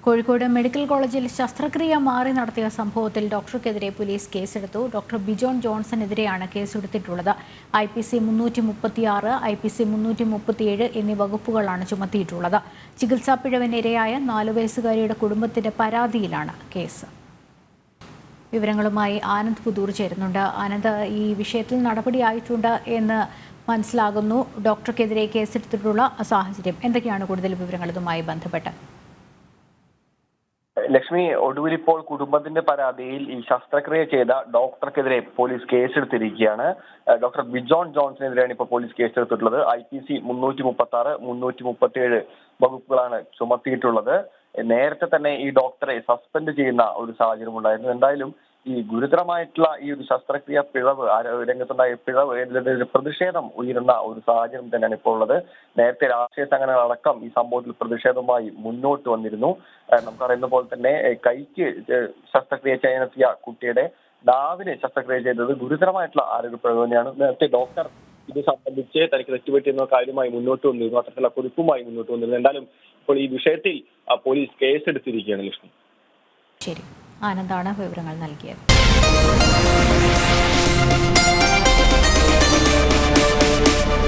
Kozhikode medical കോളേജിൽ ശസ്ത്രക്രിയ മാറി നടത്തിയ സംഭവത്തിൽ ഡോക്ടർക്കെതിരെ പോലീസ് കേസെടുത്തു. ഡോക്ടർ ബിജോൺ ജോൺസണെതിരെയാണ് കേസെടുത്തിട്ടുള്ളത്. IPC 336, IPC 337 എന്നീ വകുപ്പുകളാണ് ചുമത്തിയിട്ടുള്ളത്. ചികിത്സാ പിഴവിനിരയായ 4 വയസ്സുകാരിയുടെ കുടുംബത്തിന്റെ പരാതിയിലാണ് കേസ്. വിവരങ്ങളുമായി ആനന്ദ് പുതൂർ ചേരുന്നുണ്ട്. ആനന്ദ്, ഈ വിഷയത്തിൽ നടപടിയായിട്ടുണ്ട് എന്ന് മനസ്സിലാകുന്നു. ഡോക്ടർക്കെതിരെ കേസെടുത്തിട്ടുള്ള സാഹചര്യം എന്തൊക്കെയാണ്? കൂടുതൽ വിവരങ്ങൾ ഇതുമായി ബന്ധപ്പെട്ട്. ലക്ഷ്മി, ഒടുവിൽ ഇപ്പോൾ കുടുംബത്തിന്റെ പരാതിയിൽ ഈ ശസ്ത്രക്രിയ ചെയ്ത ഡോക്ടർക്കെതിരെ പോലീസ് കേസെടുത്തിരിക്കുകയാണ്. ഡോക്ടർ ബിജോൺ ജോൺസണെതിരെയാണ് ഇപ്പോൾ പോലീസ് കേസെടുത്തിട്ടുള്ളത്. IPC 336, 337 വകുപ്പുകളാണ് ചുമത്തിയിട്ടുള്ളത്. നേരത്തെ തന്നെ ഈ ഡോക്ടറെ സസ്പെൻഡ് ചെയ്യുന്ന ഒരു സാഹചര്യം ഉണ്ടായിരുന്നു. എന്തായാലും ഈ ഗുരുതരമായിട്ടുള്ള ഈ ഒരു ശസ്ത്രക്രിയ പിഴവ്, രംഗത്തുണ്ടായ പിഴവ്, പ്രതിഷേധം ഉയരുന്ന ഒരു സാഹചര്യം തന്നെയാണ് ഇപ്പോൾ ഉള്ളത്. നേരത്തെ രാഷ്ട്രീയ സംഘടനകളടക്കം ഈ സംഭവത്തിൽ പ്രതിഷേധവുമായി മുന്നോട്ട് വന്നിരുന്നു. നമുക്കറിയുന്ന പോലെ തന്നെ കൈക്ക് ശസ്ത്രക്രിയ ചെയ്യാനെത്തിയ കുട്ടിയുടെ നാവിന് ശസ്ത്രക്രിയ ചെയ്തത് ഗുരുതരമായിട്ടുള്ള ആരോഗ്യ പിഴവ് തന്നെയാണ്. നേരത്തെ ഡോക്ടർ ഇത് സംബന്ധിച്ച് തനിക്ക് തെറ്റുപറ്റിയെന്ന കാര്യമായി മുന്നോട്ട് വന്നിരുന്നു, അത്തരത്തിലുള്ള കുറിപ്പുമായി മുന്നോട്ട് വന്നിരുന്നു. എന്തായാലും ഇപ്പോൾ ഈ വിഷയത്തിൽ പോലീസ് കേസെടുത്തിരിക്കുകയാണ്. ലക്ഷ്മി, ശരി, ആനന്ദാണ് വിവരങ്ങൾ നൽകിയത്.